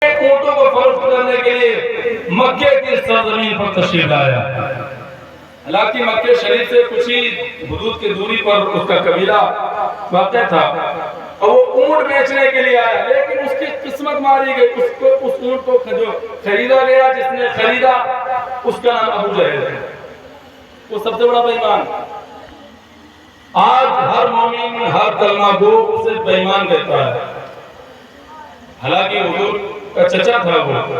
اونٹوں کو فروخت کرنے کے لیے مکے کی سرزمین پر تشریف لایا. حالانکہ مکہ شریف سے کچھ ہی حدود کی دوری پر اس کا قبیلہ واقع تھا اور وہ اونٹ بیچنے کے لیے آیا, لیکن اس کی قسمت ماری گئی. اس اونٹ کو جو خریدا گیا, جس نے خریدا اس کا نام ابو جہل ہے, وہ سب سے بڑا بے ایمان. آج ہر مومن ہر کلمہ گو اسے بے ایمان کہتا ہے. حالانکہ حضور کا چچا تھا وہ,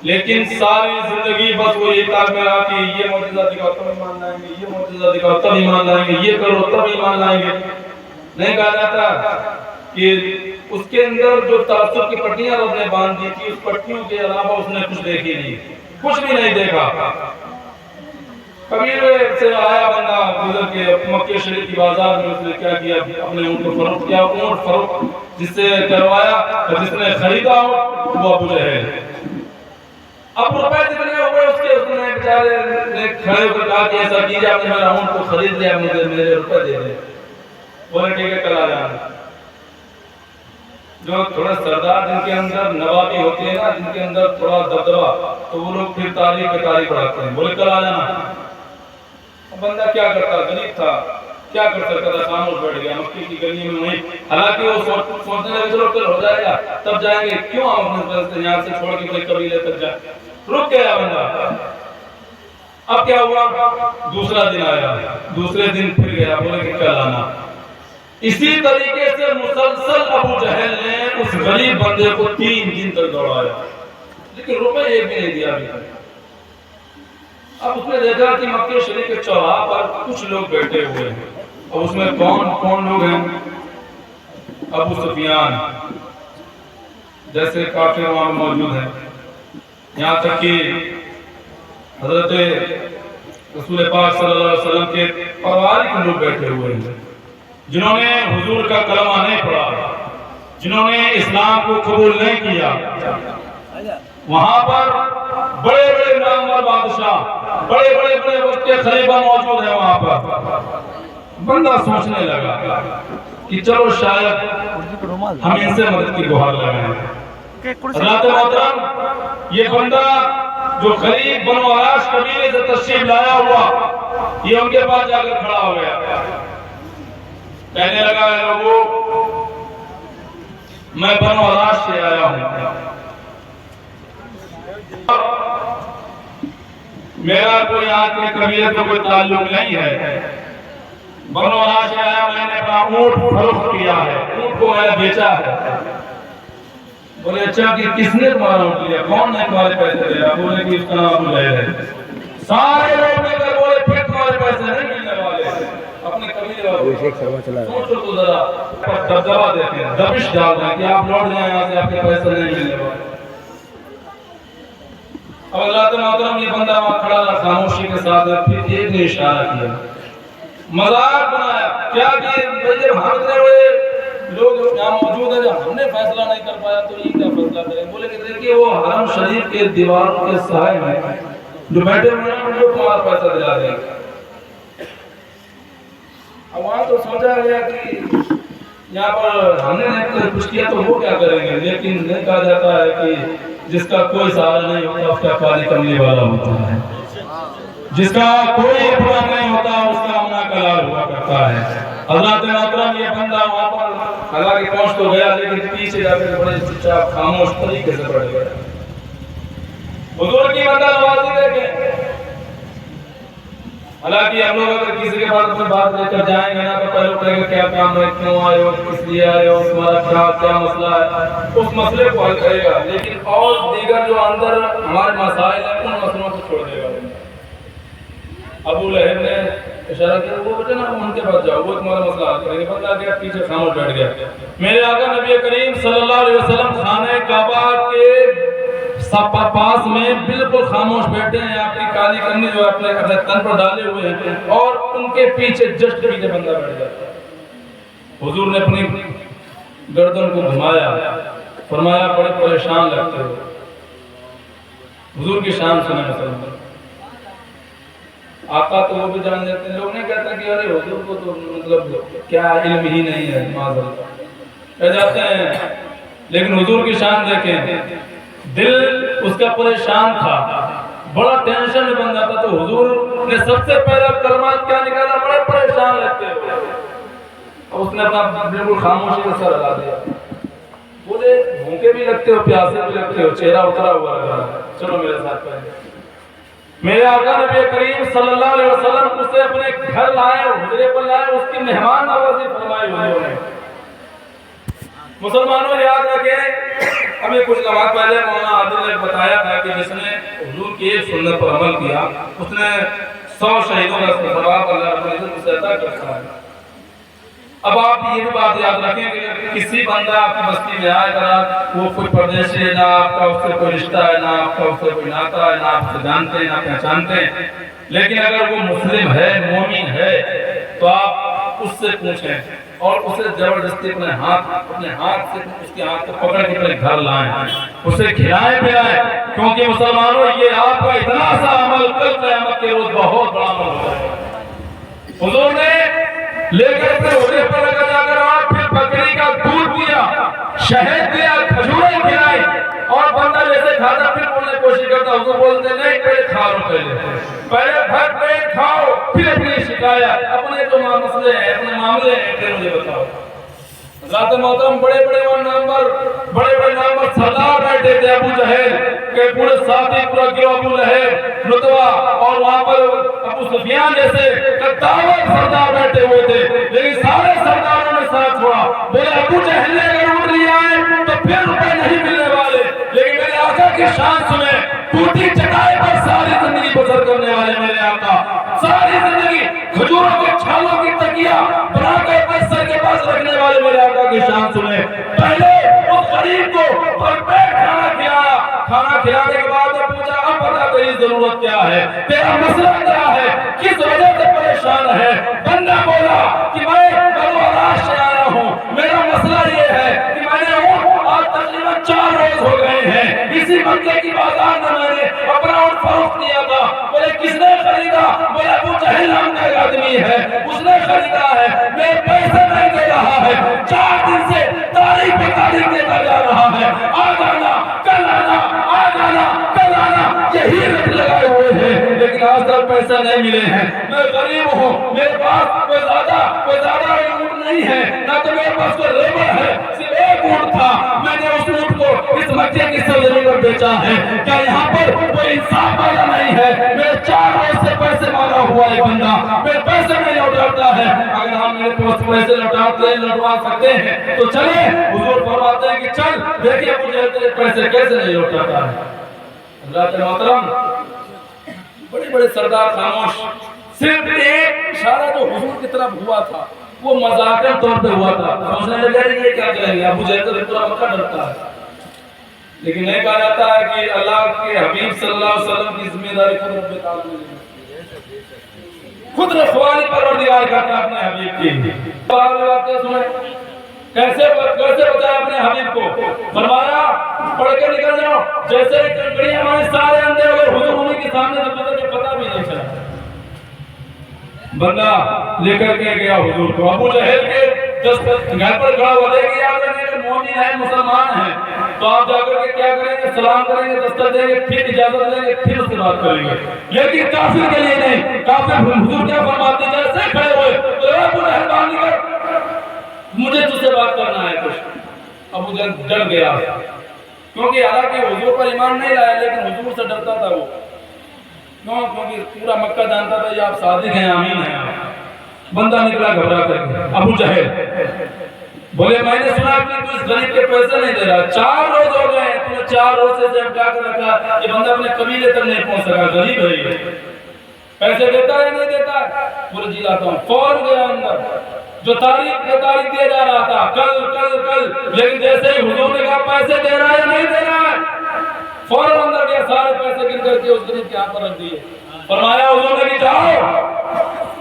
لیکن ساری زندگی بس وہ یہ کام میں رہا کہ یہ معجزہ دکھاؤ تب ایمان لائیں گے, یہ معجزہ دکھاؤ تب ایمان لائیں گے, یہ کرو تب ایمان لائیں گے. نہیں کہا جاتا کہ اس کے اندر جو تعصب کی پٹیاں رب نے باندھ دی تھی, اس پٹیوں کے علاوہ اس نے کچھ دیکھی نہیں, کچھ بھی نہیں دیکھا. قبیلے سے آیا بندہ گزر کے مکہ شریف کی بازار میں, اس نے کیا کیا, اپنے اونٹ کو فروخت کیا. اونٹ فروخت جس سے کروایا اور جس نے خریدا وہ ابو جہل. اب روپے جتنے ہوئے اس کے, اس نے بیچارے نے کھڑے ہو کر کہا کہ ایسا کیجیے, آپ نے میرا اونٹ کو خرید لیا, مجھے میرے روپے دے دیں. بولے ٹھیک ہے, کل آ جانا. جو تھوڑا سردار جن کے اندر نوابی ہوتی ہے نا, جن کے اندر تھوڑا دبدبا, تو وہ لوگ پھر تاریخ پہ تاریخ بڑھاتے ہیں. بولے کل آ جانا. بندہ کیا کرتا, غریب تھا, کیا کر سکتا تھا, خاموش بیٹھ گیا مکے کی گلی میں وہیں. حالانکہ وہ سوچنے لگے چلو کل ہو جائے گا تب جائیں گے, کیوں ہم اپنے یہاں سے چھوڑ کے کوئی قبیلے تک جائیں. رک گیا بندہ. اب کیا ہوا, دوسرا دن آیا, دوسرے دن پھر گیا, بولے کہ کل آنا. اسی طریقے سے مسلسل ابو جہل نے اس غریب بندے کو 3 دن تک دوڑایا, لیکن روپے ایک بھی نہیں دیا ابھی تک. اب اس نے دیکھا کہ مکہ شریف کے چوراہے پر کچھ لوگ بیٹھے ہوئے ہیں. اب اس میں کون لوگ ہیں, ابو سفیان جیسے کافر وہاں موجود ہیں, یہاں تک کہ حضرت رسول پاک صلی اللہ علیہ وسلم کے پروارک لوگ بیٹھے ہوئے ہیں, جنہوں نے حضور کا کلمہ نہیں پڑھا, جنہوں نے اسلام کو قبول نہیں کیا. وہاں پر بڑے بڑے نامور بادشاہ, بڑے وقت کے خلیفہ موجود ہیں وہاں پر. بندہ سوچنے لگا کہ چلو شاید ہم ان سے مدد کی گہار لگائیں. حضرات محترم, یہ بندہ جو غریب بنو عراش قبیلے سے تشریف لایا ہوا, یہ ان کے پاس جا کر کھڑا ہو گیا. کہنے لگا, اے لوگوں, میں بنو عراش سے آیا ہوں, میرا کوئی آج کے قبیلے سے کوئی تعلق نہیں ہے. بنو عراش سے آیا, میں نے اپنا اونٹ فروخت کیا ہے, اونٹ کو میں نے بیچا ہے. بولے اچھا کہ کس نے تمہارا اونٹ لیا, کون نے تمہارے پیسے دیا؟ بولے کہ اس کا نام ابو جہل ہے. سارے لوگ مل کر بولے پھر تمہارے پیسے نہیں ملنے والے. اپنے قبیلے والوں سوچو تو ذرا, دبدبا دیتے ہیں, دبش ڈال دیں کہ آپ لوٹ جائیں یہاں سے, آپ کے پیسے نہیں ملنے والے. اب حضرات محترم, یہ بندہ وہاں کھڑا رہا خاموشی کے ساتھ, پھر ایک نے اشارہ کیا, مذاق بنایا. کیا کہ جب ہم اتنے بڑے لوگ یہاں موجود ہیں, جب ہم نے فیصلہ نہیں کر پایا تو یہ کیا فیصلہ کریں. بولے کہ دیکھیے وہ حرم شریف کے دیواروں کے سائے میں جو بیٹھے ہوئے ہیں, وہ تمہارا پیسہ دلا دیں گے. اب وہاں تو سوچا گیا کہ یہاں پر ہم نے کچھ کیا تو وہ کیا کریں گے, لیکن نہیں کہا جاتا ہے کہ جس کا کوئی سہارا نہیں ہوتا اس کا کالی کملی والا ہوتا ہے, جس کا کوئی اپنا نہیں ہوتا اس کا امنا کلال ہوا کرتا ہے. حضرات محترم, یہ بندہ وہاں پر حالانکہ پہنچ تو گیا, لیکن پیچھے جا کر بڑے چپ چاپ خاموش طریقے سے بیٹھ گیا. حضور کی بندہ نوازی دیکھیں. حالانکہ ہم لوگ اگر کسی کے بعد اپنی بات لے کر جائیں گے نا, تو پہلے کہیں گے کیا کام ہے, کیوں آئے ہو, کس لیے آئے ہو, تمہارا کیا مسئلہ ہے, اس مسئلے کو حل کرے گا. لیکن اور دیگر جو اندر ہمارے مسائل ہیں, ان مسئلوں کو چھوڑ دے گا. ابو لہب نے اشارہ کیا, وہ بیٹے نا ان کے پاس جاؤ, وہ تمہارا مسئلہ حل کریں گے. بندہ گیا پیچھے خاموش بیٹھ گیا. میرے آقا نبی کریم صلی اللہ علیہ وسلم خانہ کعبہ کے پاس میں بالکل خاموش بیٹھے ہیں, اپنی کالی کنی جو اپنے تن پر ڈالے ہوئے ہیں, اور ان کے پیچھے جسٹ پیچھے بندہ بیٹھ گیا. حضور نے اپنی گردن کو گھمایا, فرمایا بڑے پریشان لگتے ہو. حضور کی شان سنیں مسلمان. آقا تو وہ بھی جان لیتے ہیں, لوگ نہیں کہتے کہ ارے حضور کو تو مطلب کیا علم ہی نہیں ہے, معاذ اللہ کہہ جاتے ہیں. لیکن حضور کی شان دیکھیں, دل اس کا پریشان تھا، بڑا ٹینشن میں بن جاتا، تو حضور نے سب سے پہلا کلمات کیا نکالا؟ بڑے پریشان لگتے ہوئے، اور اس نے اپنا بالکل خاموشی سے سر ہلا دیا، بولے بھوکے بھی لگتے ہو، پیاسے بھی لگتے ہو، چہرہ اترا ہوا ہے، چلو میرے ساتھ پہلے۔ میرے آقا نبی کریم صلی اللہ علیہ وسلم اسے اپنے گھر لائے، حجرے پر لائے، اس کی مہمان نوازی فرمائی حضور نے۔ مسلمانوں یاد رکھیں، ہمیں کچھ لمحات پہلے مولانا عادل نے بتایا تھا کہ جس نے حضور کی ایک سنت پر عمل کیا اس نے 100 شہیدوں کا ثواب اللہ رب العزت اسے عطا کرتا ہے۔ اب آپ یہ بھی بات یاد رکھیں کہ کسی بندہ آپ کی بستی میں آئے گا، وہ کوئی پردیسی ہے، نہ آپ کا اس سے کوئی رشتہ ہے، نہ آپ کا اس سے کوئی ناتا ہے، نہ آپ سے جانتے ہیں نہ پہچانتے ہیں، لیکن اگر وہ مسلم ہے، مومن ہے، تو آپ اس سے پوچھیں اور اسے زبردستی اپنے ہاتھ سے اس کے ہاتھ کو پکڑ کے اپنے گھر لائیں، اسے کھلائیں پلائیں، کیونکہ مسلمانوں یہ آپ کا اتنا سا عمل کل قیامت کے روز بہت بڑا عمل ہوگا۔ حضور نے لے کر کے حجرے پر لگا جا کر آپ پھر بکری کا دودھ دیا، شہد دیا، کھجوریں کھلائی، اور بندہ جیسے کھاتا پھر بولنے کی کوشش کرتا، حضور بولتے نہیں پہلے کھا لو، پہلے بھر پیٹ کھاؤ، پھر اپنی شکایت، اپنے جو مسئلے ہیں، اپنے معاملے ہیں پھر مجھے بتاؤ۔ ذات محترم بڑے بڑے نامور سردار بیٹھے تھے، ابو جہل کے پورے ساتھی، پورا گروہ، ابو لہب، رتبہ، اور وہاں پر ابو سفیان جیسے کتاور سردار بیٹھے ہوئے تھے، لیکن سارے سرداروں نے ساتھ چھوڑا، بولے ابو جہل نے اگر اٹھ لیا ہے تو پھر روپے نہیں ملنے والے، لیکن میرے آقا کی شان سنیں، ٹوٹی چٹائی پر ساری زندگی بسر کرنے والے میرے آقا، ساری زندگی کھجوروں کے چھالوں کی تکیہ بنا کر اپنے سر کے پاس رکھنے والے میرے آقا کی شان سنیں۔ پہلے اس غریب کو بھرپیٹ کھانا کھلایا، کھانا کھلانے کے بعد نے پوچھا اب بتا تیری ضرورت کیا ہے، تیرا مسئلہ کیا ہے، کس وجہ سے پریشان ہے؟ بندہ بولا کہ میں بلوراش سے آیا ہوں، میرا مسئلہ یہ ہے کہ میں نے آج تقریباً 4 روز ہو گئے ہیں، اسی مکے کی بازار میں میں نے اپنا اونٹ فروخت کیا تھا، بولے کس نے خریدا؟ بولے ابو جہل نام کا ایک آدمی ہے، اس نے خریدا ہے، میں پیسے نہیں دے رہا ہے، 4 دن سے تاریخ پہ تاریخ دیتا جا رہا ہے، آج آنا کل آنا، آج آنا کل آنا، یہی رٹ لگائے ہوئے ہیں، لیکن آج تک پیسہ نہیں ملے ہیں، میں غریب ہوں، میرے پاس کوئی زیادہ اونٹ نہیں ہے، نہ تو میرے پاس کوئی لیبر ہے، صرف ایک اونٹ تھا، میں نے اس اونٹ کو اس مکے کی سرزمین پر بیچا ہے، کیا یہاں پر کوئی انصاف والا نہیں ہے؟ میرے 4 روز سے پیسے مارا ہوا ہے بندہ، میرے پیسے نہیں لوٹاتا ہے، اگر ہم میرے پاس پیسے لوٹوا سکتے ہیں تو چلیں، حضور فرماتے ہیں کہ چل دیکھیں ابو جہل تیرے پیسے کیسے نہیں لوٹاتا ہے۔ حضرات محترم بڑے سردار خاموش، صرف ایک اشارہ جو حضور کی طرف ہوا تھا وہ مذاکر طور پہ ہوا تھا، سوچنے لگے یہ کیا کریں گے، ابو جہل تو پورا مکہ ڈرتا ہے، لیکن نہیں کہا جاتا ہے کہ اللہ کے حبیب صلی اللہ علیہ وسلم کی ذمہ داری خود رب تعالی نے خود رسوانی پروردگار کرتا ہے اپنے حبیب کی۔ واقعہ سنیں کیسے بتایا اپنے حبیب کو، فرمایا پڑھ کے نکل جاؤ، جیسے کنکڑیاں ہمارے سارے اندھے ہوئے، حضور انہیں کے سامنے سے بدل کے پتہ بھی نہیں چلا، بندہ لے کر کے گیا حضور کو، ابو جہل کے گھر پر کھڑا ہوا، دیکھیں یاد رکھیں کہ مومن ہیں، مسلمان ہیں، تو آپ جا کر کے کیا کریں گے؟ سلام کریں گے، دستک دیں گے، پھر اجازت لیں گے، پھر اس سے بات کریں گے، لیکن کافر کے لیے نہیں، کافر حضور کیا فرماتے ہیں؟ جیسے کھڑے ہوئے تو ابو جہل باہر نکل، مجھے تجھ سے بات کرنا ہے کچھ۔ ابو جہل ڈر گیا، کیونکہ حالانکہ حضور پر ایمان نہیں لایا لیکن حضور سے ڈرتا تھا وہ، کیونکہ پورا مکہ جانتا تھا یہ آپ صادق ہیں، آمین ہیں آپ۔ بندہ نکلا گھبرا کر کے، ابو جہل بولے میں نے سنا کہ تو اس غریب کے پیسے نہیں دے رہا، 4 روز ہو گئے، تو نے 4 روز سے جھٹکا کر رکھا، یہ بندہ اپنے قبیلے تک نہیں پہنچ سکا، غریب ہے یہ، پیسے دیتا ہے نہیں دیتا ہے؟ پورے جی لاتا ہوں، فوراً گیا اندر، جو تاریخ دیا جا رہا تھا کل، لیکن جیسے ہی حضور نے کہا پیسے دے رہا ہے یا نہیں دے رہا ہے، فوراً اندر گیا، سارے پیسے گن کر کے اس غریب کے ہاتھ پر رکھ دیے، فرمایا حضور نے کہ جاؤ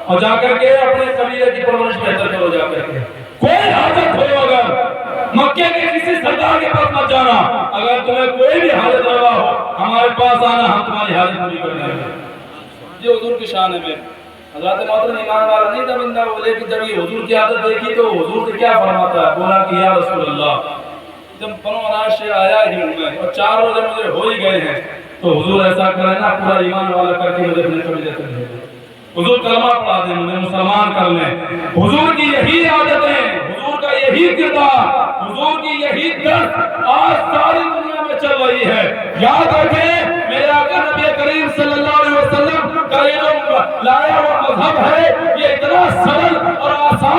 اور جا کر کے اپنے قبیلے کی پرورش بہتر کرو، جا کر کے کوئی حاجت ہو اگر مکے کے کسی سردار کے پاس مت جانا، اگر تمہیں کوئی بھی حاجت روا ہو ہمارے پاس آنا، ہم تمہاری حاجت پوری کر دیں گے۔ یہ حضور کی شان ہے۔ حضرات محترم ایمان والا نہیں تھا بندہ وہ، لیکن جب یہ حضور کی عادت دیکھی تو حضور سے کیا فرماتا ہے، بولا کہ یا رسول اللہ جب پنواراج سے آیا ہی ہوں میں اور 4 روزے مجھے ہو ہی گئے ہیں تو حضور ایسا کرے نا پورا ایمان والا کر کے مجھے اپنے قبیلے سے بھیج دیں، حضور کلمہ پڑھا دیں، مجھے مسلمان کر لیں۔ حضور کی یہی عادتیں، حضور کا یہی کردار، حضور کی یہی درد آج ساری دنیا میں چل رہی ہے۔ یاد رکھیں میرے آقا نبی کریم صلی اللہ علیہ وسلم کا یہ جو لایا ہوا مذہب ہے یہ اتنا سرل اور آسان